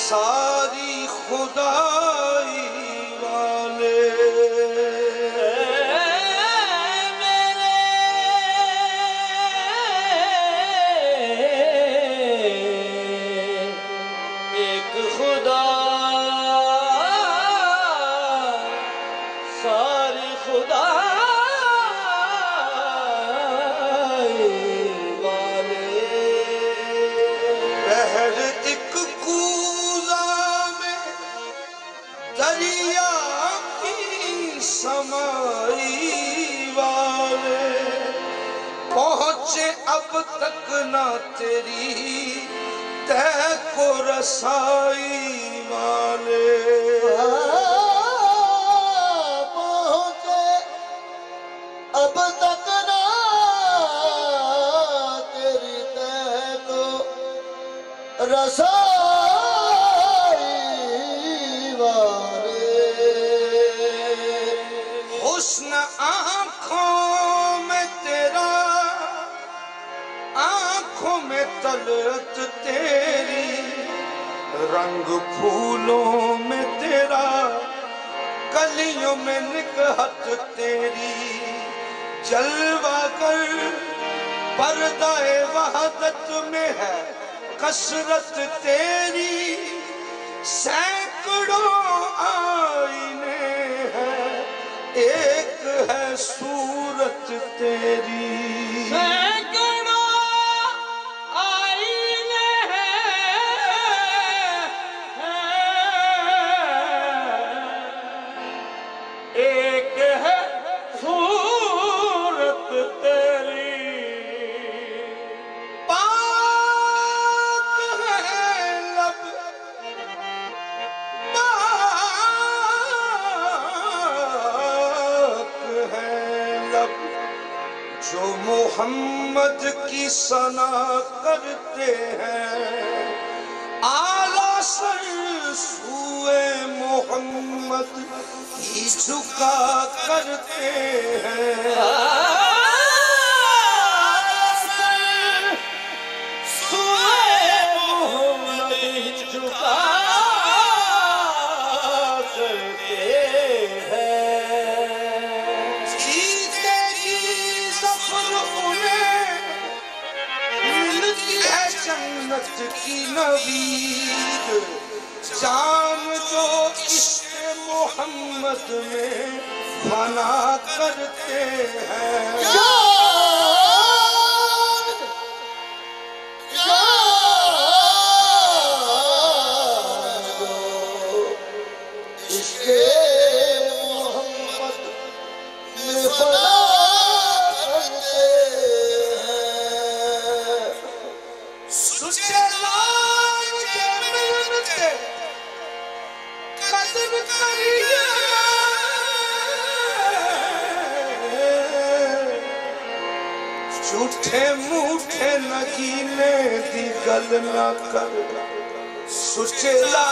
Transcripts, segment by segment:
सारी खुदाई वाले मेरे एक खुदा सारी खुदा दरिया की समाई वाले पहुंचे अब तक ना तेरी तय को रसाई वाले पहुंचे अब तक ना तेरी तय को रसाई हुस्न आँखों में तेरा आँखों में तलत तेरी रंग फूलों में तेरा कलियों में निकहत तेरी जलवा कर पर्दाए वहदत में है कसरत तेरी सैकड़ों आईने हैं एक है सूरत तेरी सैकड़ों आईने हैं एक है सूरत तेरी पाक है लब जो मोहम्मद की सना करते हैं आला सर सूए मोहम्मद की झुका करते हैं जन्नत की नवीद जान जो इश्क़ मोहम्मद में फना करते हैं इश्क़ मोहम्मद में फना झूठे मूठे नगीने दी गल ना कर सुचेला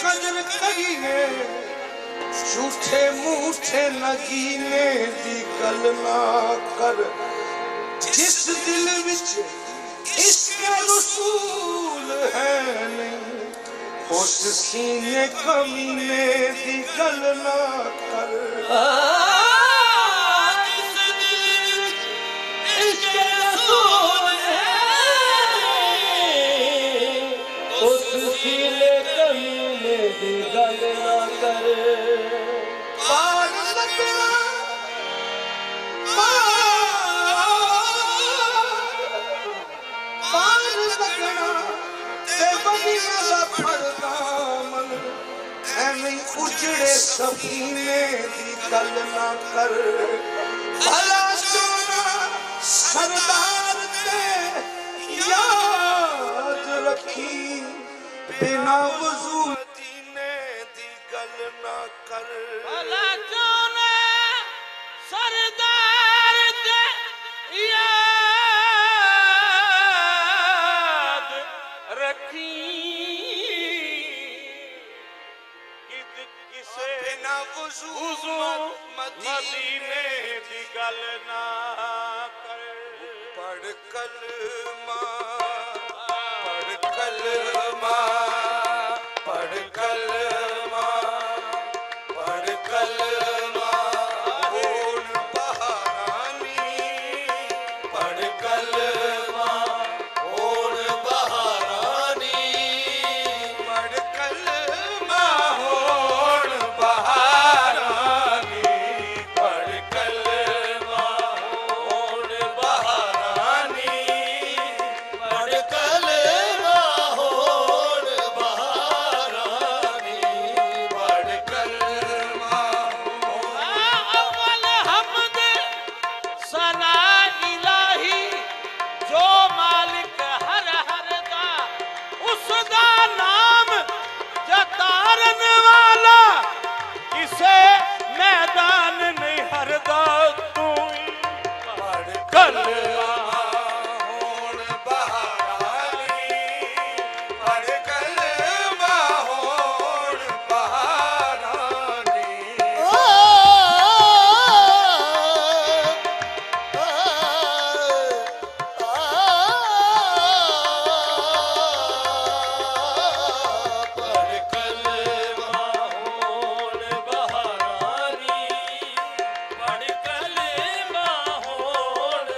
कदर करिए झूठे मूठे नगीने दी गल ना कर जिस दिल विच इश्क रसूल है नहीं उस सीने कमीने दी गल ना कर जिस दिल विच इश्क रसूल है उस सीने कमीने दी गल ना कर पार लगना पार लगना ते बनिया दा फरदामन ऐਵੇਂ उजड़े सफीने दी गल ना कर भला सोना सरदार ते याद रखी बिना वजू मदीने दी गल ना कर भला सोना सरदार ते याद रखी किसे बिना वजू मदीने दी गल ना कर पढ़ कलमा पढ़ कलमा पढ़ कलमा पढ़ कलमा बोल बहारानी पढ़ कलमा बोल बहारानी पढ़ कलमा बोल बहारानी पढ़ कलमा बोल बहारानी पढ़ कलमा होड़ बहारानी पढ़ कलमा अव्वल हमद सना इलाही जो मालिक हर हर दा उसदा नाम जतारन वाला किसे मैदान नहीं हरदा तू पढ़ कलमा होण बहारानी पढ़ कलमा होण बहारानी पढ़ कलमा होड़ बहारानी पढ़ कलमा होड़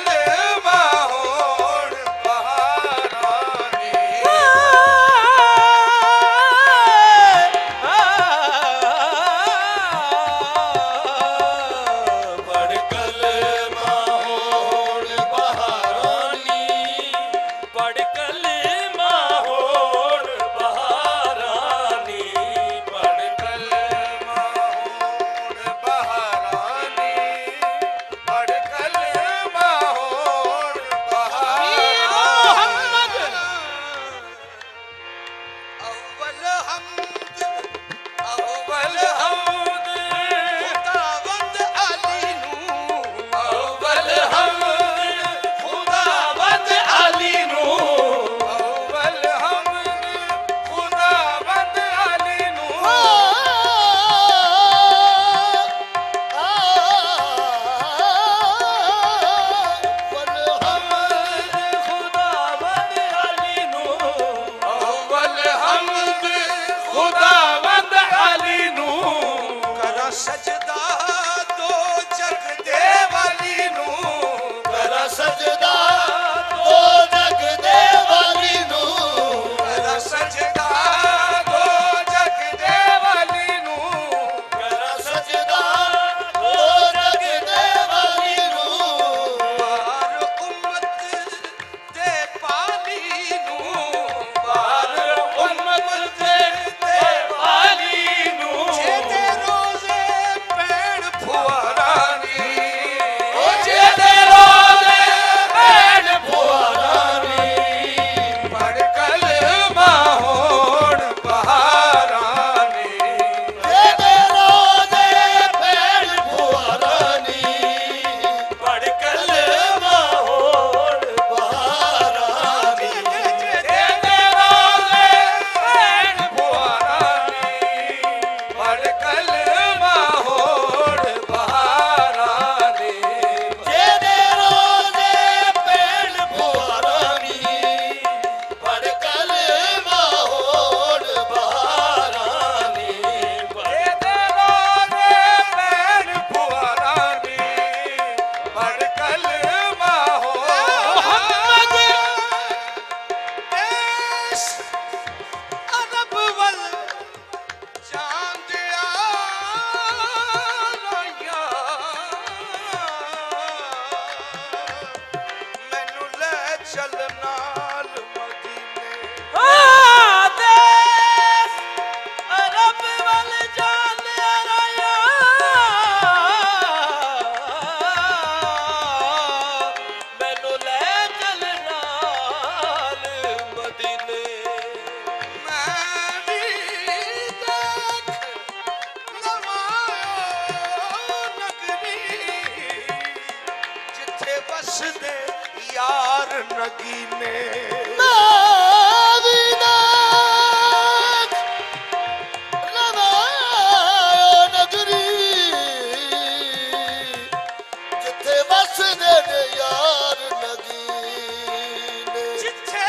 कलमा होण बहारानी पढ़ कलमा होण बहारानी पढ़ कलमा होण बहारानी पढ़ कलमा होण बहारानी पढ़ कलमा होण बहारानी अव्वल हमद अव्वल हमद खुदावंद अली नू अव्वल हमद खुदावंद अली नू अव्वल हमद खुदावंद अली नू खुदावंद अली नू अव्वल हमद खुदावंद अली नू करा सजदा दो जग दे वाली नू करा सजदा तो जग दे वाली नू करा सजदा दो जग दे वाली नू करा सजदा तो जग दे वाली नू बार उम्मत दे पाली नू बार उम्मत दे वाली नू जेदे रोज़े पैण फुआरानी ओ जेदे रोज़े पैण फुआरानी पढ़ कलमा होण बहारानी जेदे रोज़े पैण फुआरानी पढ़ कलमा होण बहारानी जेदे रोज़े पैण फुआरानी पढ़ कलमा होण बहारानी जेदे रोज़े पैण फुआरानी पढ़ कलमा होण बहारानी जेदे रोज़े पैण फुआरानी पढ़ कलमा होण देश अरब वल चांद आया मैनू ले चल नाल मदीने देश अरब वल जान आया मैनू ले चल नाल मदीने मैं भी देख लवायो नगरी जिथे बसदे यार नगीने जिथे बसदे ने यार नगीने जिथे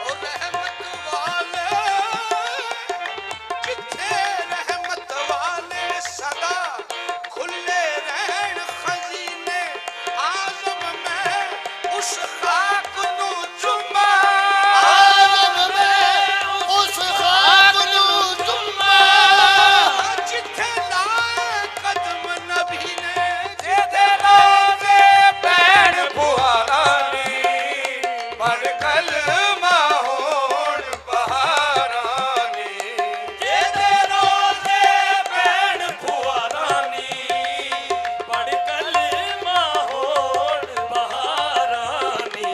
ओ रहमत वाले जिथे रहमत वाले सदा खुले रहन खजीने आज़म में उस खाक नू चुमा आलम में उस खाक नू चुम्मा जिथे लाए कदम नबी ने जेदे रोज़े पैण फुआरानी पढ़ कलमा होण बहारानी जेदे रोज़े पैण फुआरानी पढ़ कलमा होण बहारानी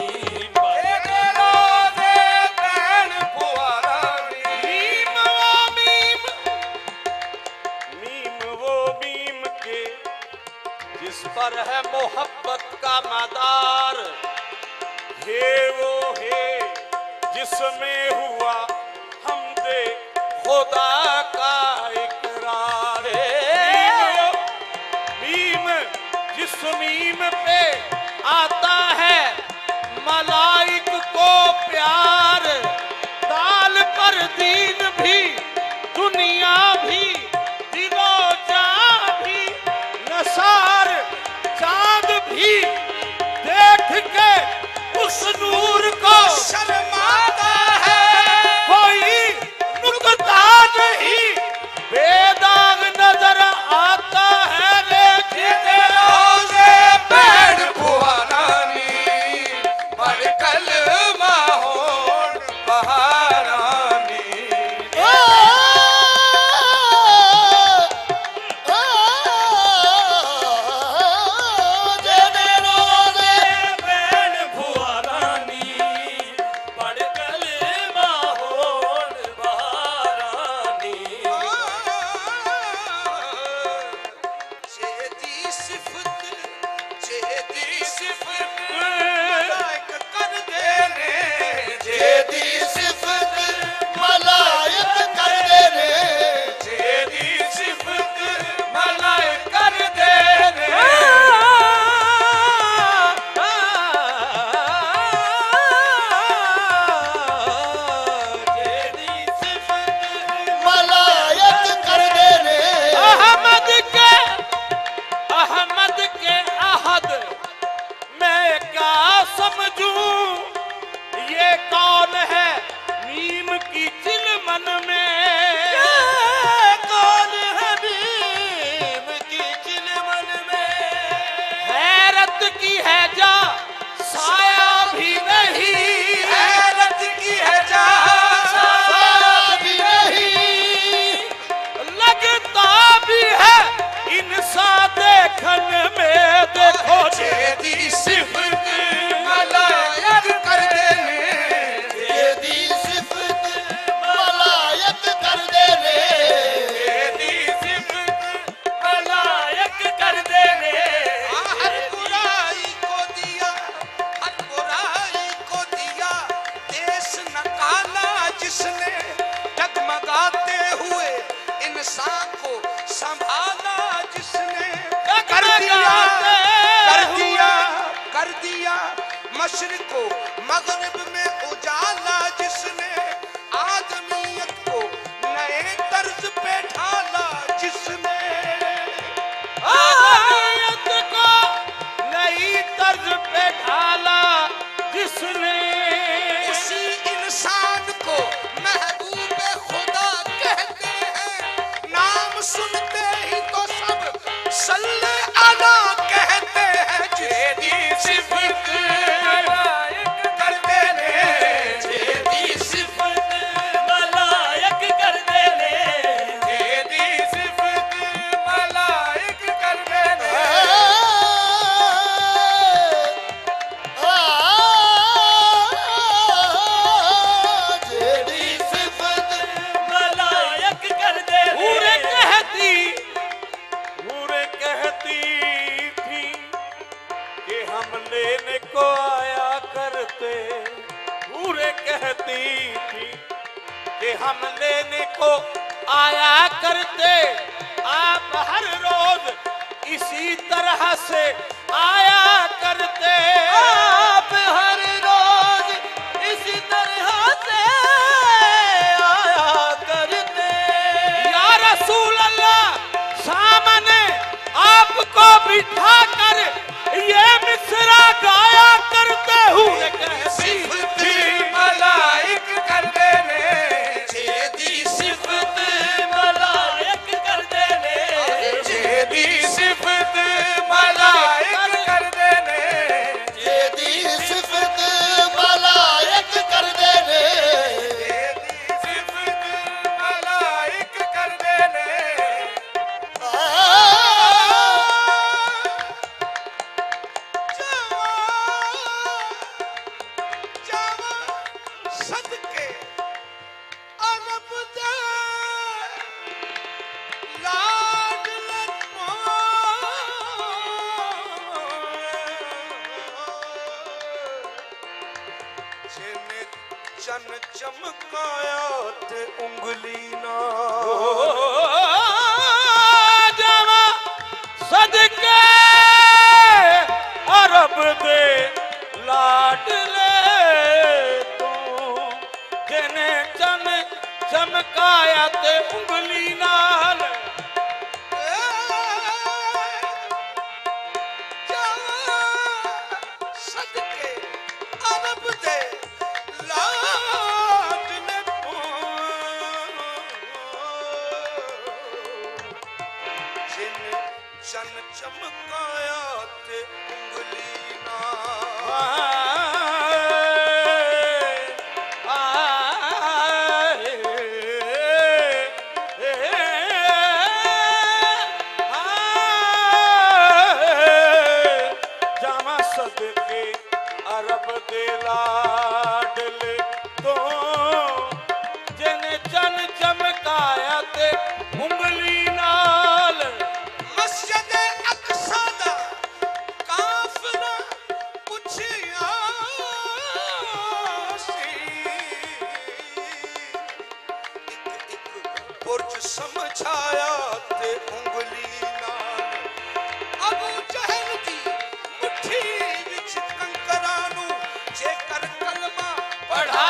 जेदे रोज़े पैण फुआरानी मीम वो मीम के जिस पर है मोहब्बत का मदार हे वो है जिसमें हुआ हमदे खुदा का इकरार मीम जिस मीम पे आता है मलाइक को प्यार दाल पर दीन भी दुनिया भी दिलो जा भी नसार चांद भी समझूं ये कौन है मीम की चिलमन में। कौन है मीम की चिलमन में। हैरत की है जा साया भी नहीं, हैरत की है जा साया भी नहीं। लगता भी है इंसान देखन में। देखो तेरी सिफत मलायक कर देने, तेरी सिफत मलायक कर देने, तेरी सिफत मलायक कर देने। हर बुराई को दिया, हर बुराई को दिया देश नकाला जिसने, डगमगाते हुए इंसान को संभाला जिसने। कर दिया मशरिक को मगरिब में उजाला जिसने, आदमियत को नए तर्ज पे ढाला जिसने, आदमियत को नई तर्ज पे ढाला जिसने। उसी इंसान को महबूब खुदा कहते हैं, नाम सुनते ही तो सब सल्ले अला कहते हैं। तेरी सिफत मलायक कर देने, तेरी सिफत मलायक कर देने, तेरी सिफत मलायक कर देने। तेरी सिफत मलायक कर देने। पूरे कहती थी कि हम लेने को आया करते। पूरे कहती थी कि हम लेने को आया करते। आप हर रोज इसी तरह से आया करते। आप हर रोज इसी तरह से आया करते। या रसूल अल्लाह सामने आपको बिठा कर ये मिसरा गाया करते हुए सिफत मलाइक कर देने, तेरी सिफत मलाइक कर देने, तेरी सिफत मलाइक कर देने, तेरी सिफत मलाइक कर देने, तेरी सिफत मलाइक कर देने। सदके अरब दे लाडले जिने चन चमकाया ते उंगली ना जावा सदके अरब दे लाडले तू जिने चन चमकाया ते उंगली नाल। सदके अरब दे लाडले जिने चन चमकाया ते उंगली ना। जावा सदके अरब दे लाडले तो जिने चन चमकाया ते उंगली नाल। मस्जिद अक्सा दा काफिला पुछिया सी, एक बुर्ज समझाया ते उंगली नाल। अबू जहल दी मुट्ठी विच कंकरां नूं जेकर कलमा पढ़ा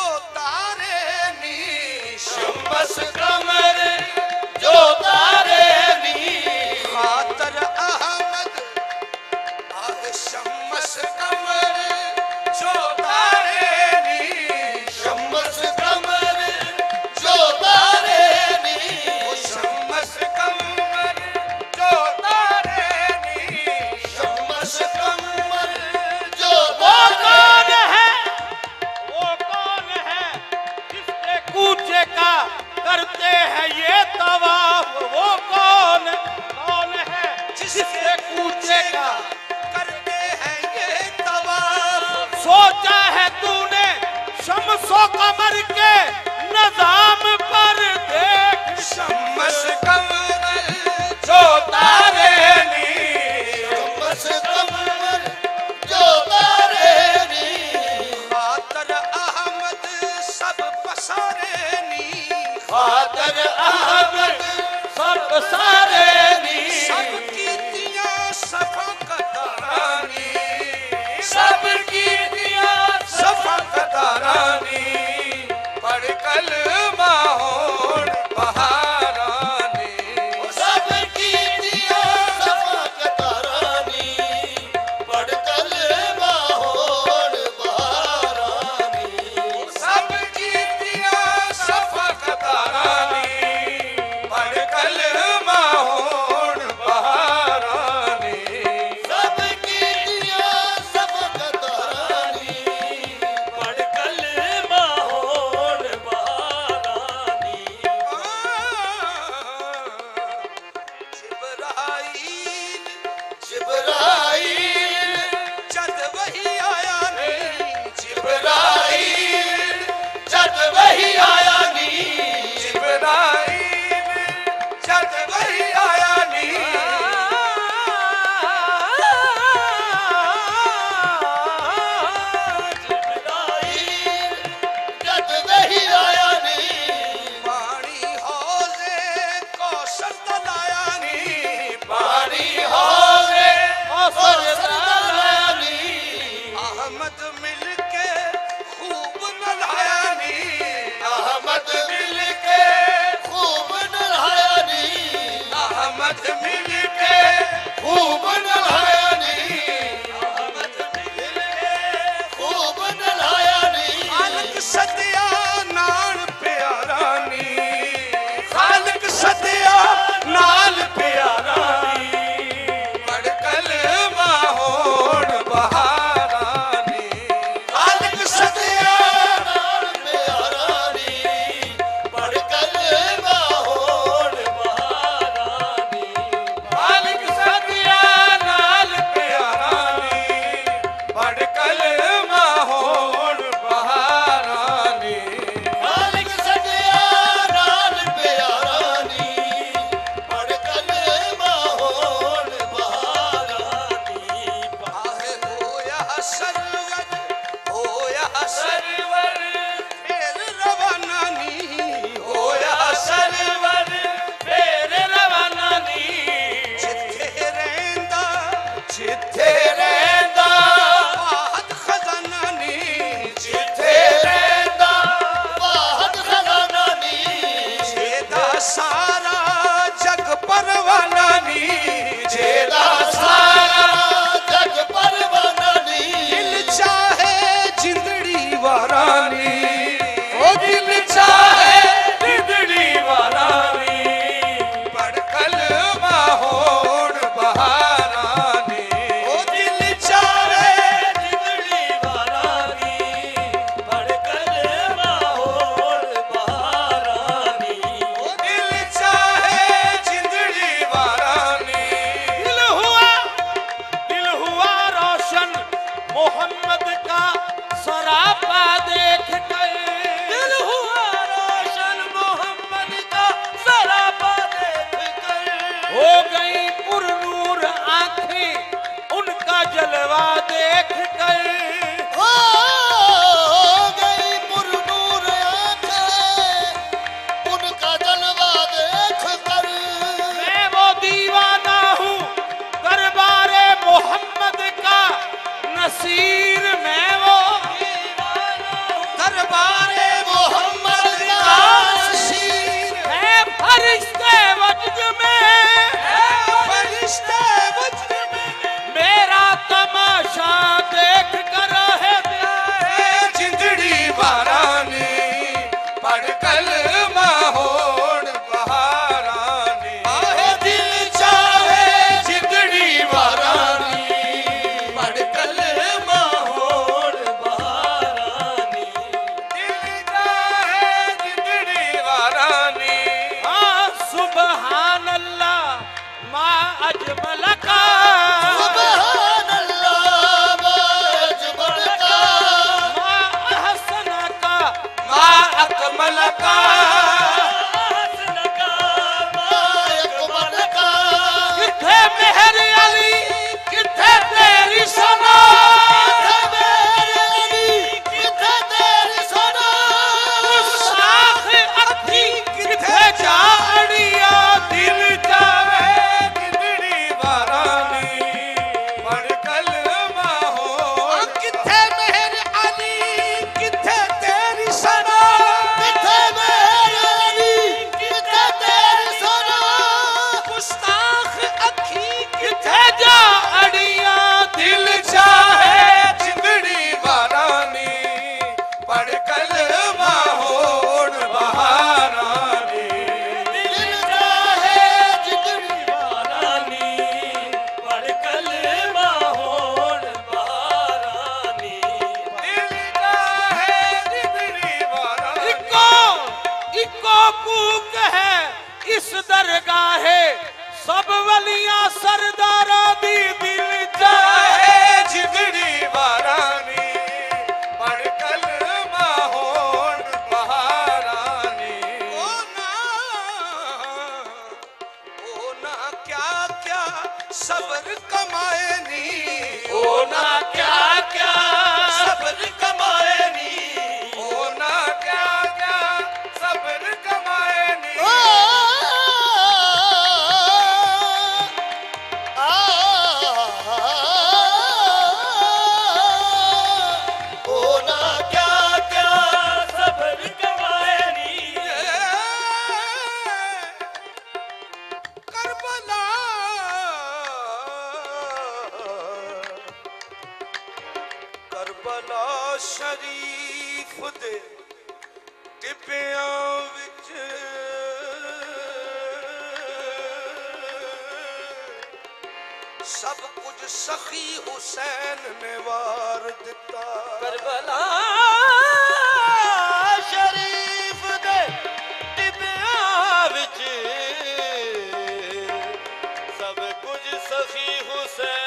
जो तारे नी शम्स कमर जो तारे नी खातर अहमद आह शम्स कमर जो तारे नी शम्स कमर जो तारे नी वो शम्स कमर जो तारे नी शम्स कमर जो वो कौन है जिसके कूचे का करते हैं ये तवाफ वो कौन है जिसके कूचे का करते हैं ये तवाफ सोचा है तूने शम्सो कमर के निजाम पर देख शम्स कमर जो तारे नी शम्स कमर जो तारे नी खातर अहमद सब पसारे नी खातर अहमद सब सारे नी सब कीतियां सफाकतारानी सब की दिया सफाकतारानी पढ़ कलमा होण बहारानी सब की दिया सफाकतारानी पढ़ कलमा होण बहारानी सब कीतियां सफाकतारानी पढ़ कलमा होण लगा किथे मेहर अली किथे तेरी सना साख अखी किथे जाड़िया दिल जावे जिंदड़ी वारानी पढ़ कलमा हो किथे मेहर अली किथे तेरी सना गुस्ताख अखी किथे जाड़िया दिल चाहे जिंदड़ी वारानी पढ़ कलमा होड़ बहारानी दिल चाहे जिंदड़ी वारानी इको कूक है इस दरगाहे सब वलियां सरदारा दी दिल जाए चाहे जिंदड़ी वारानी पढ़ कलमा होड़ बहारानी ओ ना क्या क्या सब्र कमाए नी ओ ना क्या क्या सब्र कमाए नी ओ ना क्या क्या सब्र कमाए नी करबला करबला शरीफ दे टिबियां विच सब कुछ सखी हुसैन ने वार दिता करबला शरीफ दे टिबियां विच सब कुछ सखी हुसैन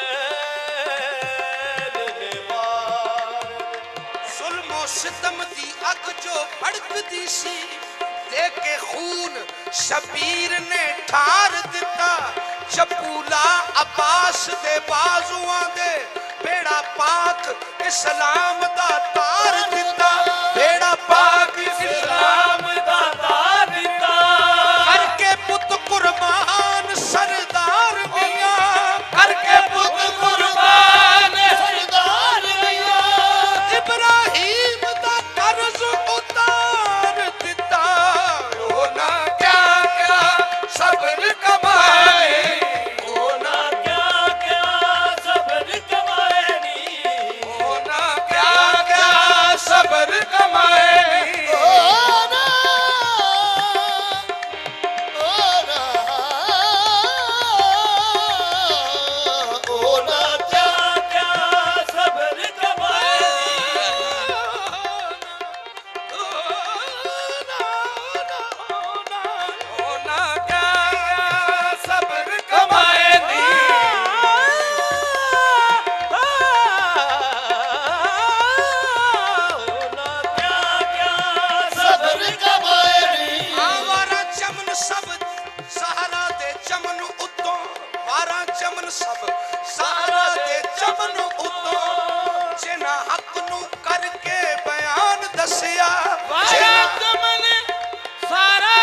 ने मार जुल्मो सितम दी अग जो भड़कदी सी देके खून शबीर ने ठार दिता चपूला अब्बास दे बाजुआं दे बेड़ा पाक इस्लाम दा तार दिता बेड़ा पाक इस्लाम दा तार दिता करके पुत कुर्बान सरदार मियां करके पुत कुर्बान इब्राहिम दा कर्ज उतार दिता ओ ना क्या क्या सब्र कमाए ओ ना क्या क्या सब्र कमाए नी ओ ना क्या क्या सब्र कमाए नी ओ ना क्या क्या सब्र कमाए नी आवारा चमन सब सहारा दे चमन उतों वारा चमन सब सहारा दे चमन उतों जिन्हां हक नू करके बयान दसिया वारा चमन सारा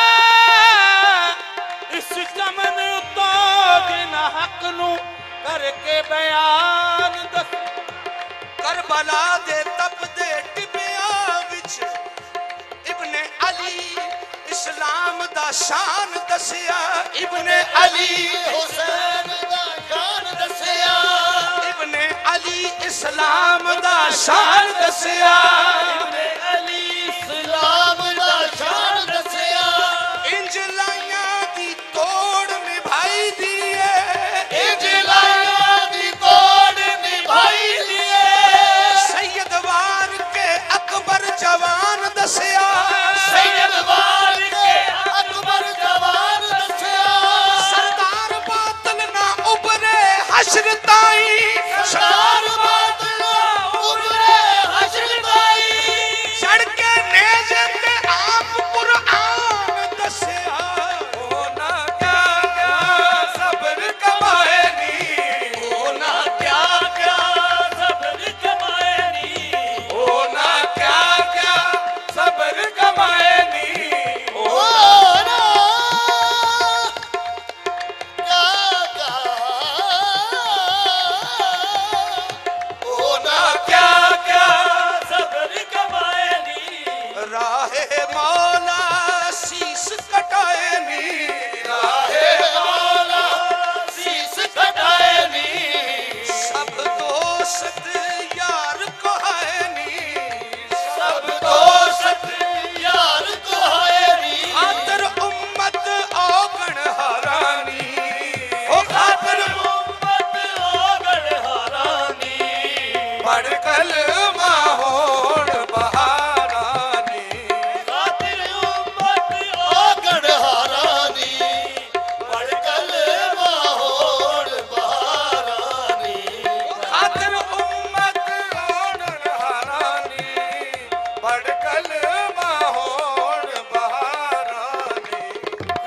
इस चमन उतो जिन हक नू करके बयान दस करबला दे तप दे टिबियां विच इब्ने अली इस्लाम दा शान दसिया इब्ने अली इब्ने अली इस्लाम दा शान दसिया इंज लाइयां दी तोड़ निभाई दिए इंज सैयद वार के अकबर जवान दसिया सरदार बातल ना उबरे हश्र ताई चढ़ मौला शीस कटाए नी राहे मौला शीस कटाए नी सब दोस्त यार को है नी सब दोस्त यार को है नी खातर उम्मत औगण हरानी ओ खातर उम्मत ओगण हरानी पढ़ कलमा होण बहारानी खातिर उम्मत ओगण हरानी पड़कल माहौल बहारानी खातर उम्मत औगण हरानी पढ़ कलमा होण बहारानी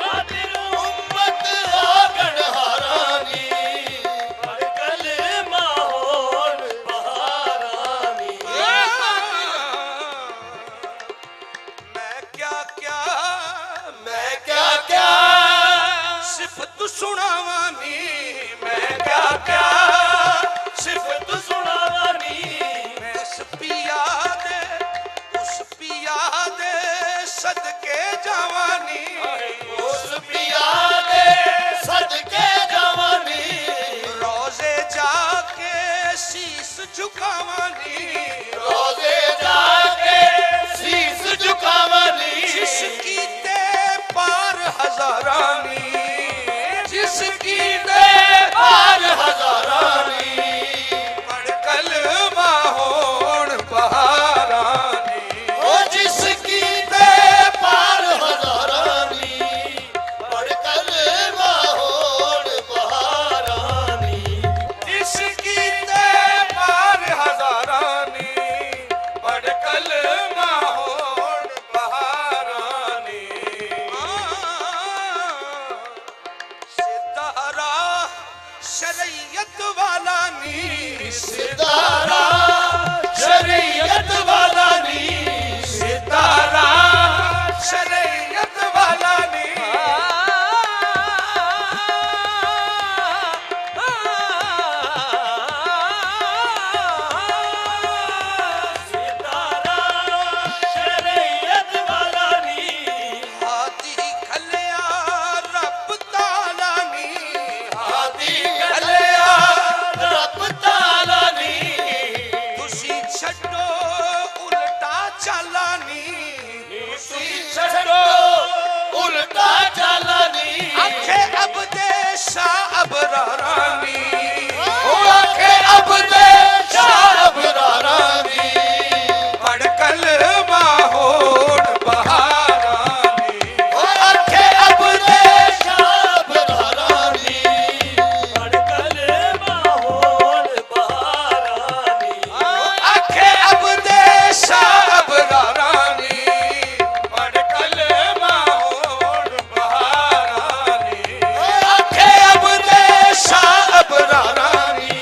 खातिर उम्मत ओगण हरानी पड़कल माहौल बहारानी मैं क्या क्या मैं क्या क्या सिफत सुनावानी मैं क्या क्या सिफत सुनावानी मैं उस पिया दे सदके जवानी उस पिया दे सदके जवानी रोजे जाके शीस झुकावानी रोजे जाके शीस झुकावानी जिसकी ते पार हजारानी जिसकी ते पार हजारानी पढ़ कलमा होण बहारानी ओ जिसकी ते पार हजारानी पड़कल माहौल बहारानी जिसकी ते पार हजारानी पढ़ कलमा होण बहारानी सितारा शरीयत वाला नी सितारा शरीयत वाला नी सितारा शरीयत वाला नी सितारा शरीयत वाला नी हाथी खलिया रब ताला नी हाथी गलिया रब ताला नी तुसी छड्डो उल्टा चालानी तुसी छड़ो उल्टा चालानी आखे अब देशा अबरारानी ओ आखे अब दे शाब रानी पढ़ कलमा होण बहारानी ओ आखे अब दे शाब रानी पड़कल माहौल बहारानी आखे अब देशा अबरारानी पढ़ कलमा होण बहारानी आखे अब देशा अबरारानी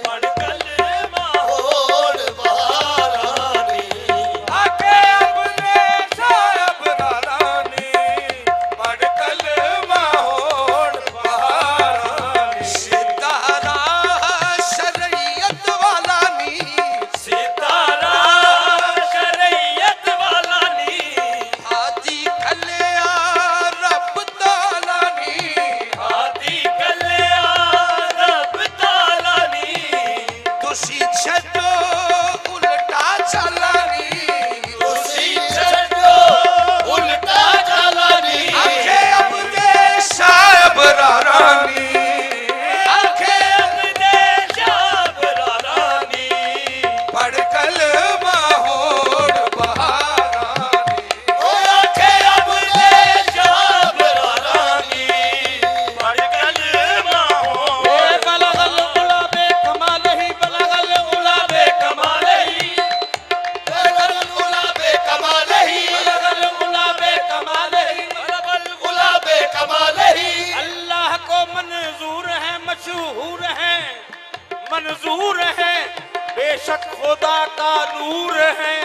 पड़कल माहौल बहारानी आखे अब देशा अबरारानी पढ़ कलमा होण बहारानी सितारा शरीयत वाला नी सितारा शरीयत वाला नी हाथी खलिया रब ताला नी हाथी गलिया रब ताला नी तुसी छड्डो उल्टा चालानी तुसी छड्डो उल्टा चालानी आखे अब देशा अबरारानी आखे अपने शाब रानी पढ़ कलमा होण बहारानी ओ आखे अपने शाब रानी पड़कल माहौल बलगल गुलाबे कमालही बलगल गुलाबे कमालही बलगल गुलाबे कमालही बलगल गुलाबे कमालही बलगल गुलाबे कमालही अल्लाह को मंजूर है मशहूर है मंजूर है बेशक खुदा का नूर है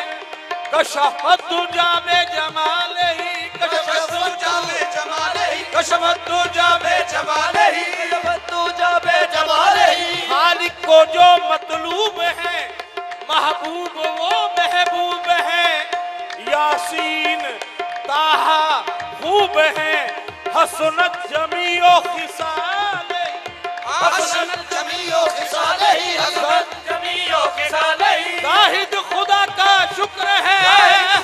कशफत जामे जमाले ही कशफत जामे जमाले ही कशफत जामे जमाले ही तू जाबे जमालही खालिक को जो मतलूब है महबूब वो महबूब है यासीन ताहा खूब है हसनत जमीओ खिसाले हसनत जमीओ खिसालही हसनत जमीओ खिसालही जाहिद खुदा का शुक्र है